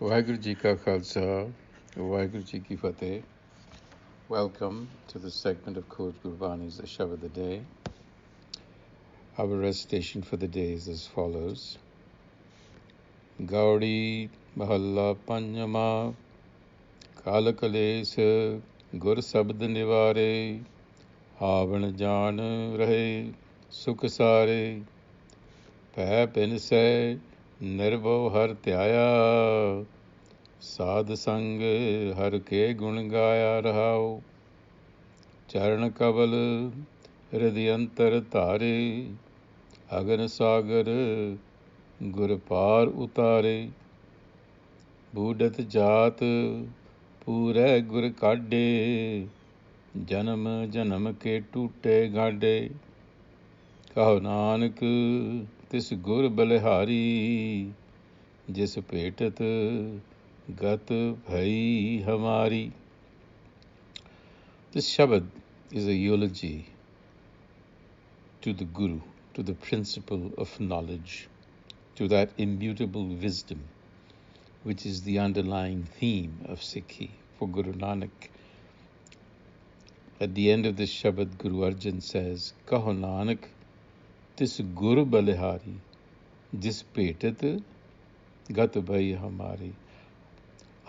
Waheguru Ji Ka Khalsa, Waheguru Ji Ki Fateh. Welcome to the segment of Kales Gur a-sabad-a-day. Our recitation for the day is as follows. Gauri Mahalla Panjama Kal Kales Gur Sabad Nivare Havan Jaan Rahe Sukh Sare Pੈ Pin Se Nirbhav Har Tyaya साध संग हर के गुण गाया रहाओ चरण कबल हृदय अंतर तारे अगन सागर गुर पार उतारे बूढ़त जात पूरे गुर काढे जन्म जन्म के टूटे गाडे कहो नानक तिस गुर बलिहारी जिस भेटत Gat bhai hamari. This Shabad is a eulogy to the Guru, to the principle of knowledge, to that immutable wisdom, which is the underlying theme of Sikhi for Guru Nanak. At the end of this Shabad, Guru Arjan says, Kaho Nanak, tis Guru balihari, jis petat gat bhai hamari.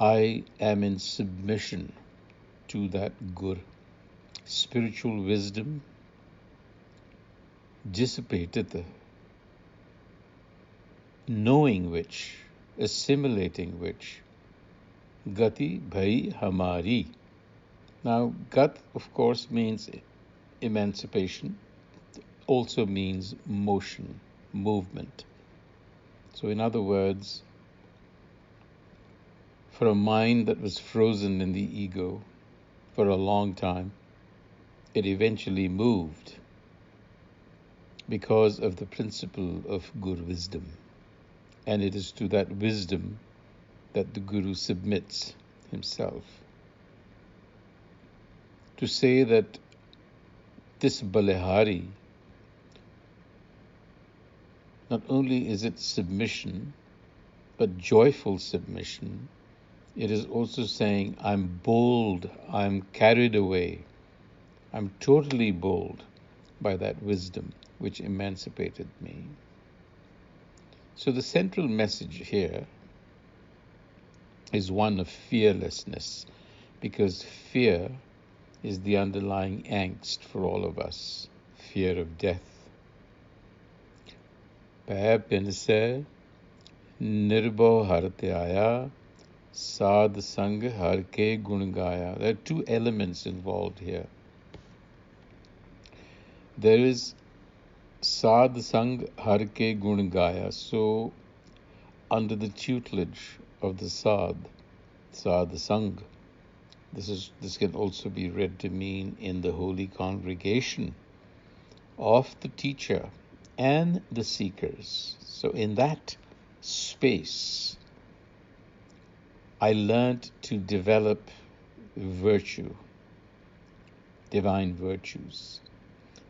I am in submission to that Gur, spiritual wisdom, dissipated, knowing which, assimilating which, Gati Bhai Hamari. Now, Gat, of course, means emancipation, also means motion, movement. So, in other words, for a mind that was frozen in the ego for a long time, it eventually moved because of the principle of Guru wisdom. And it is to that wisdom that the Guru submits himself. To say that this Balihari, not only is it submission, but joyful submission, it is also saying, I'm bold, I'm carried away, I'm totally bold by that wisdom which emancipated me. So the central message here is one of fearlessness, because fear is the underlying angst for all of us, fear of death. Pੈ pin se nirbhav har tyaya Sad Sang Har Ke Gun Gaya. There are two elements involved here. There is Sad Sang Har Ke Gun Gaya. So, under the tutelage of the Sad Sang, this can also be read to mean in the holy congregation of the teacher and the seekers. So, in that space, I learned to develop virtue, divine virtues.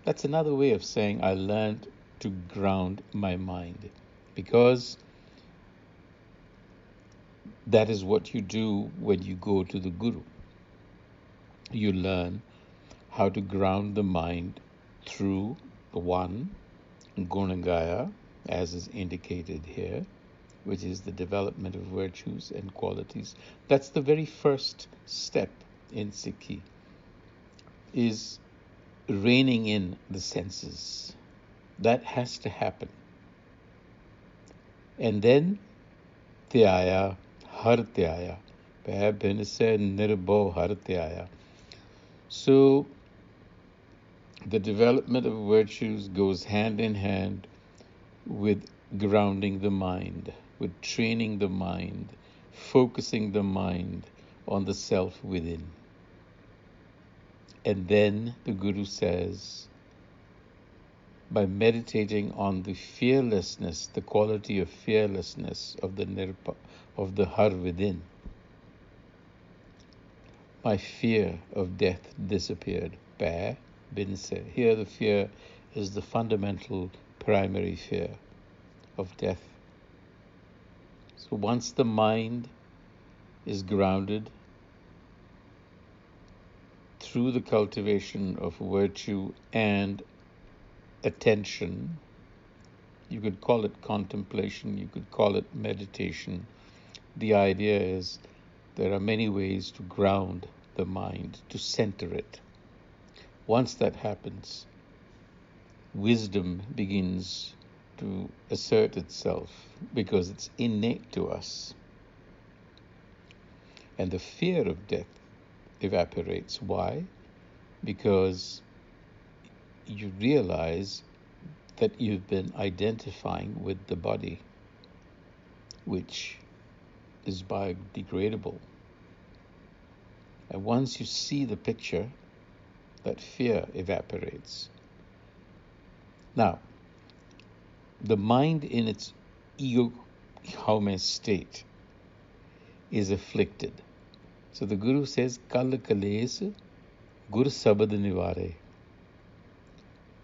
That's another way of saying I learned to ground my mind, because that is what you do when you go to the Guru. You learn how to ground the mind through one, Gunagaya, as is indicated here, which is the development of virtues and qualities. That's the very first step in Sikhi, is reining in the senses. That has to happen. And then Tyaya, Har Tyaya, Pੈ Pin Se Nirbhav Har Tyaya. So the development of virtues goes hand in hand with grounding the mind, with training the mind, focusing the mind on the self within. And then the Guru says, by meditating on the fearlessness, the quality of fearlessness of the Har within, my fear of death disappeared. Pä bin se. Here the fear is the fundamental primary fear of death. So once the mind is grounded through the cultivation of virtue and attention. You could call it contemplation, you could call it meditation. The idea is there are many ways to ground the mind, to center it. Once that happens, wisdom begins to assert itself because it's innate to us. And the fear of death evaporates. Why? Because you realize that you've been identifying with the body, which is biodegradable. And once you see the picture, that fear evaporates. Now, the mind in its ego-haume state is afflicted. So the Guru says, Kal Kales Gur Sabad Nivare.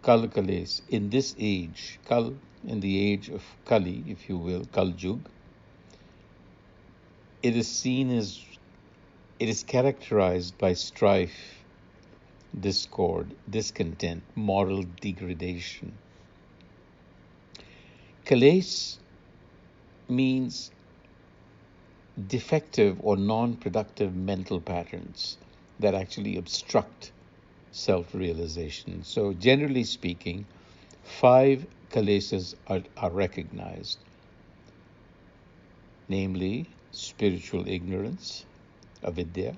Kal Kales, in this age, Kal, in the age of Kali, if you will, Kal Yug, it is seen as, it is characterized by strife, discord, discontent, moral degradation. Kales means defective or non-productive mental patterns that actually obstruct self-realization. So generally speaking, 5 kalesas are recognized, namely spiritual ignorance, avidya,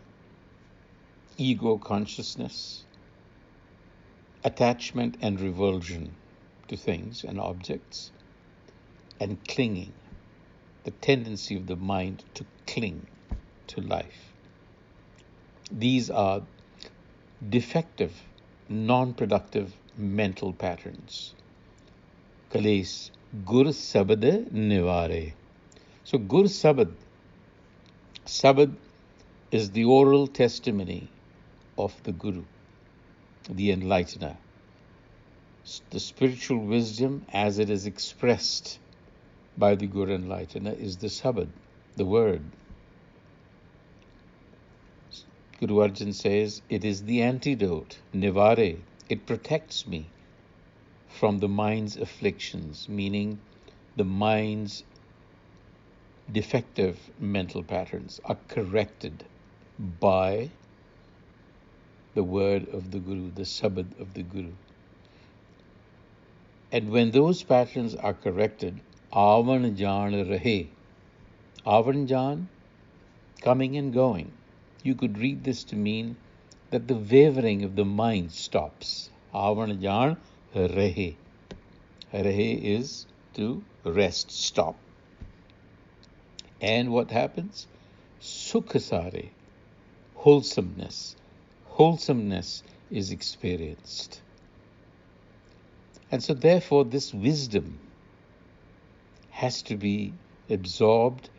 ego consciousness, attachment and revulsion to things and objects, and clinging, the tendency of the mind to cling to life. These are defective, non-productive mental patterns. Kales Gur Sabad Nivare. So Gur Sabad, Sabad is the oral testimony of the Guru, the enlightener. The spiritual wisdom as it is expressed by the Guru enlightener is the Sabad, the word. Guru Arjan says, it is the antidote, Nivare. It protects me from the mind's afflictions, meaning the mind's defective mental patterns are corrected by the word of the Guru, the Sabad of the Guru. And when those patterns are corrected, Avan Jaan Rahe, Avan Jaan, coming and going. You could read this to mean that the wavering of the mind stops. Avan Jaan Rahe. Rahe is to rest, stop. And what happens? Sukha Sare, wholesomeness. Wholesomeness is experienced. And so therefore this wisdom has to be absorbed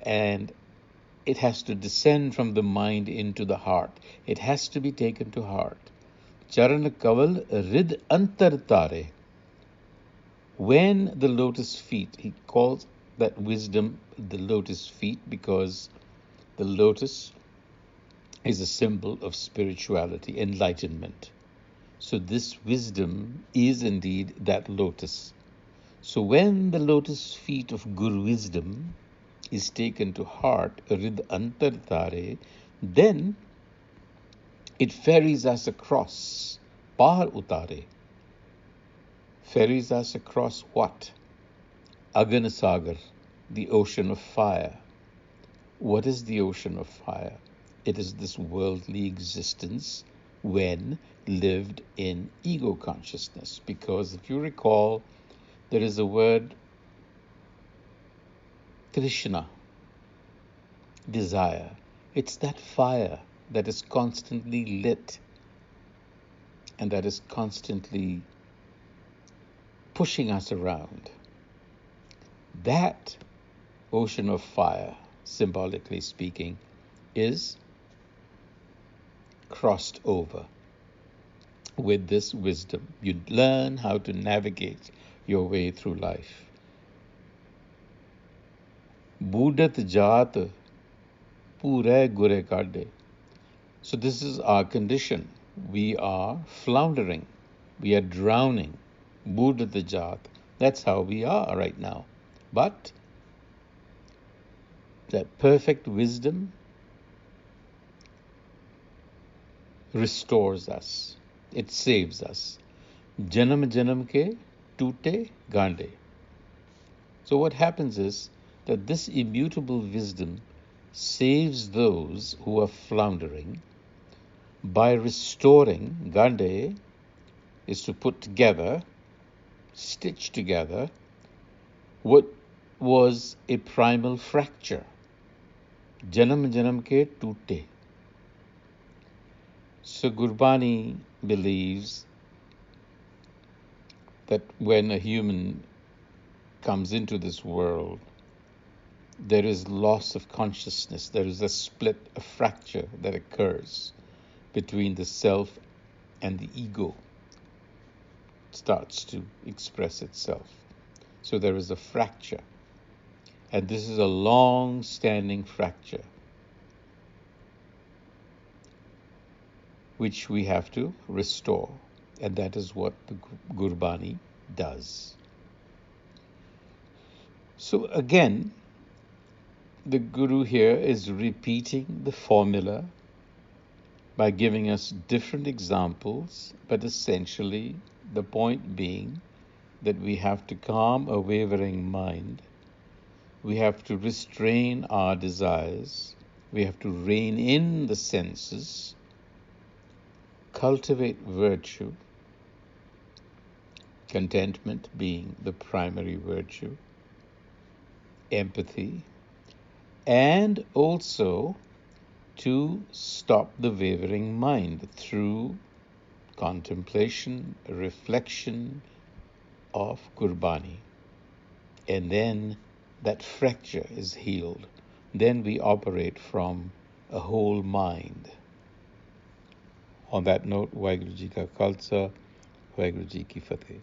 and it has to descend from the mind into the heart. It has to be taken to heart. Charan Kaval Rid Antar Tare. When the lotus feet, he calls that wisdom the lotus feet because the lotus is a symbol of spirituality, enlightenment. So this wisdom is indeed that lotus. So when the lotus feet of Guru wisdom is taken to heart, Rid Antar Tare, then it ferries us across, Par Utare. Ferries us across what? Agana Sagar, the ocean of fire. What is the ocean of fire? It is this worldly existence when lived in ego consciousness. Because if you recall, there is a word, Trishna, desire. It's that fire that is constantly lit and that is constantly pushing us around. That ocean of fire, symbolically speaking, is crossed over with this wisdom. You learn how to navigate your way through life. Budat Jat pure gure kade. So this is our condition. We are floundering. We are drowning. Buddha the Jat. That's how we are right now. But that perfect wisdom restores us. It saves us. Janam janam ke tute gande. So what happens is that this immutable wisdom saves those who are floundering by restoring. Gande is to put together, stitch together, what was a primal fracture. Janam janam ke tute. So Gurbani believes that when a human comes into this world, there is loss of consciousness. There is a split, a fracture that occurs between the self and the ego. It starts to express itself. So there is a fracture. And this is a long-standing fracture, which we have to restore. And that is what the Gurbani does. So again, the Guru here is repeating the formula by giving us different examples, but essentially the point being that we have to calm a wavering mind, we have to restrain our desires, we have to rein in the senses, cultivate virtue, contentment being the primary virtue, empathy, and also to stop the wavering mind through contemplation, reflection of Gurbani. And then that fracture is healed. Then we operate from a whole mind. On that note, Waheguru Ji Ka Khalsa, Waheguru Ji Ki Fateh.